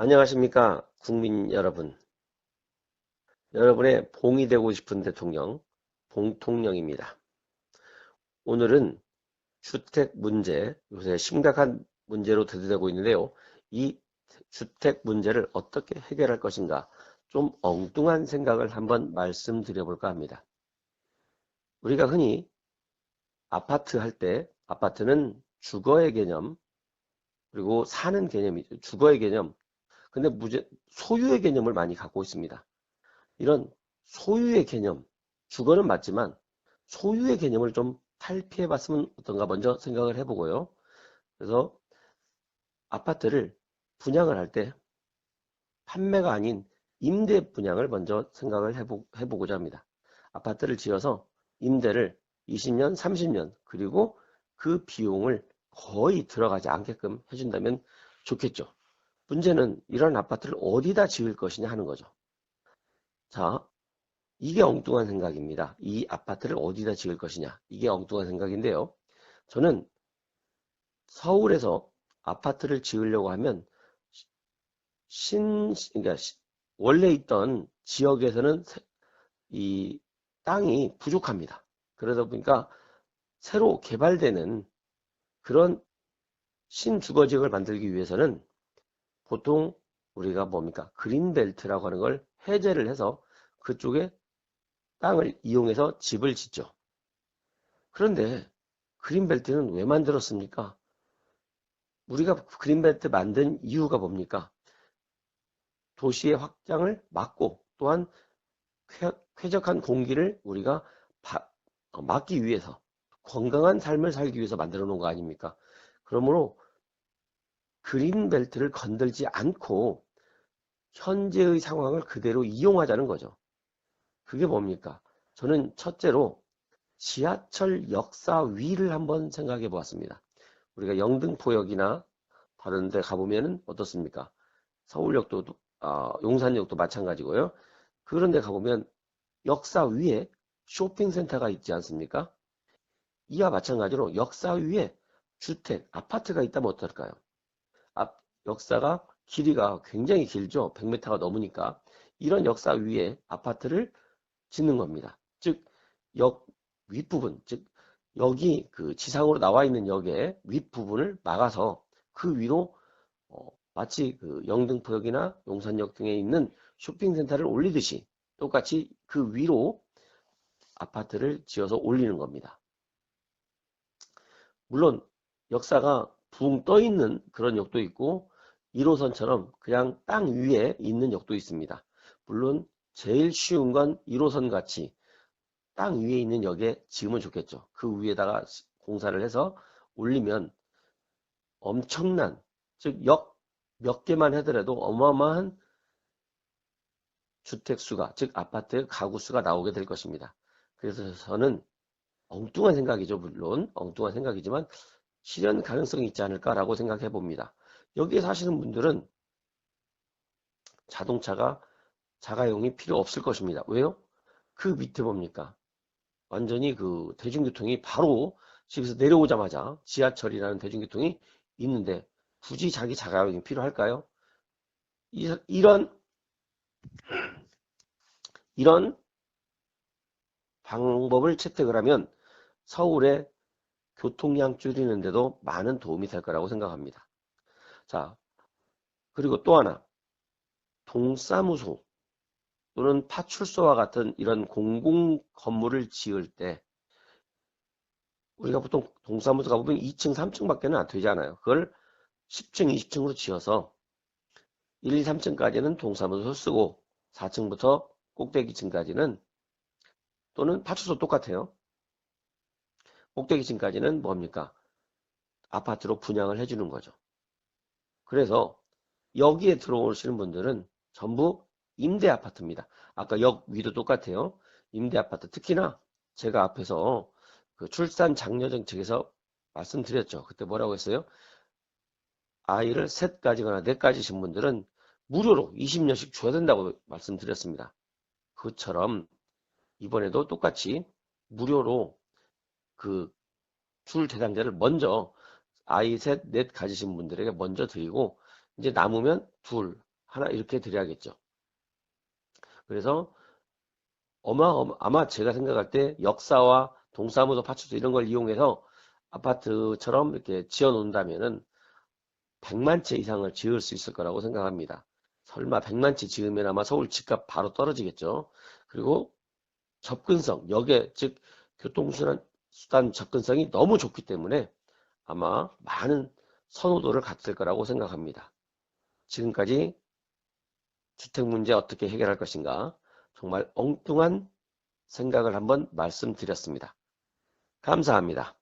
안녕하십니까, 국민 여러분. 여러분의 봉이 되고 싶은 대통령, 봉통령입니다. 오늘은 주택 문제, 요새 심각한 문제로 대두되고 있는데요. 이 주택 문제를 어떻게 해결할 것인가, 좀 엉뚱한 생각을 한번 말씀드려볼까 합니다. 우리가 흔히 아파트 할 때, 아파트는 주거의 개념, 그리고 사는 개념이죠. 주거의 개념. 근데 소유의 개념을 많이 갖고 있습니다. 이런 소유의 개념, 주거는 맞지만 소유의 개념을 좀 탈피해 봤으면 어떤가 먼저 생각을 해보고요. 그래서 아파트를 분양을 할 때 판매가 아닌 임대 분양을 먼저 생각을 해보고자 합니다. 아파트를 지어서 임대를 20년, 30년, 그리고 그 비용을 거의 들어가지 않게끔 해준다면 좋겠죠. 문제는 이런 아파트를 어디다 지을 것이냐 하는 거죠. 자, 이게 엉뚱한 생각입니다. 이 아파트를 어디다 지을 것이냐. 이게 엉뚱한 생각인데요. 저는 서울에서 아파트를 지으려고 하면 그러니까 원래 있던 지역에서는 이 땅이 부족합니다. 그러다 보니까 새로 개발되는 그런 신주거지역을 만들기 위해서는 보통 우리가 뭡니까? 그린벨트라고 하는 걸 해제를 해서 그쪽에 땅을 이용해서 집을 짓죠. 그런데 그린벨트는 왜 만들었습니까? 우리가 그린벨트 만든 이유가 뭡니까? 도시의 확장을 막고 또한 쾌적한 공기를 우리가 막기 위해서 건강한 삶을 살기 위해서 만들어 놓은 거 아닙니까? 그러므로 그린벨트를 건들지 않고 현재의 상황을 그대로 이용하자는 거죠. 그게 뭡니까? 저는 첫째로 지하철 역사 위를 한번 생각해 보았습니다. 우리가 영등포역이나 다른 데 가보면 어떻습니까? 서울역도 용산역도 마찬가지고요. 그런 데 가보면 역사 위에 쇼핑센터가 있지 않습니까? 이와 마찬가지로 역사 위에 주택, 아파트가 있다면 어떨까요? 역사가 길이가 굉장히 길죠. 100m가 넘으니까. 이런 역사 위에 아파트를 짓는 겁니다. 즉, 역 윗부분, 즉 여기 그 지상으로 나와 있는 역의 윗부분을 막아서 그 위로 마치 그 영등포역이나 용산역 등에 있는 쇼핑센터를 올리듯이 똑같이 그 위로 아파트를 지어서 올리는 겁니다. 물론 역사가 붕 떠 있는 그런 역도 있고 1호선처럼 그냥 땅 위에 있는 역도 있습니다. 물론 제일 쉬운 건 1호선 같이 땅 위에 있는 역에 지으면 좋겠죠. 그 위에다가 공사를 해서 올리면 엄청난, 즉 역 몇 개만 하더라도 어마어마한 주택수가, 즉 아파트 가구 수가 나오게 될 것입니다. 그래서 저는 엉뚱한 생각이죠. 물론 엉뚱한 생각이지만 실현 가능성이 있지 않을까라고 생각해 봅니다. 여기에 사시는 분들은 자동차가 자가용이 필요 없을 것입니다. 왜요? 그 밑에 뭡니까? 완전히 그 대중교통이 바로 집에서 내려오자마자 지하철이라는 대중교통이 있는데 굳이 자기 자가용이 필요할까요? 이런 방법을 채택을 하면 서울의 교통량 줄이는데도 많은 도움이 될 거라고 생각합니다. 자, 그리고 또 하나, 동사무소 또는 파출소와 같은 이런 공공 건물을 지을 때 우리가 보통 동사무소 가보면 2층, 3층밖에는 안 되잖아요. 그걸 10층, 20층으로 지어서 1, 2, 3층까지는 동사무소 쓰고 4층부터 꼭대기층까지는 또는 파출소 똑같아요. 꼭대기층까지는 뭡니까? 아파트로 분양을 해주는 거죠. 그래서 여기에 들어오시는 분들은 전부 임대 아파트입니다. 아까 역 위도 똑같아요. 임대 아파트. 특히나 제가 앞에서 그 출산 장려 정책에서 말씀드렸죠. 그때 뭐라고 했어요? 아이를 셋 가지거나 넷 가지신 분들은 무료로 20년씩 줘야 된다고 말씀드렸습니다. 그것처럼 이번에도 똑같이 무료로 그 줄 대상자를 먼저 아이 셋, 넷 가지신 분들에게 먼저 드리고 이제 남으면 둘, 하나 이렇게 드려야겠죠. 그래서 아마 제가 생각할 때 역사와 동사무소 파출소 이런 걸 이용해서 아파트처럼 이렇게 지어 놓는다면은 100만 채 이상을 지을 수 있을 거라고 생각합니다. 설마 100만 채 지으면 아마 서울 집값 바로 떨어지겠죠. 그리고 접근성, 역에 즉 교통수단 접근성이 너무 좋기 때문에 아마 많은 선호도를 갖을 거라고 생각합니다. 지금까지 주택 문제 어떻게 해결할 것인가 정말 엉뚱한 생각을 한번 말씀드렸습니다. 감사합니다.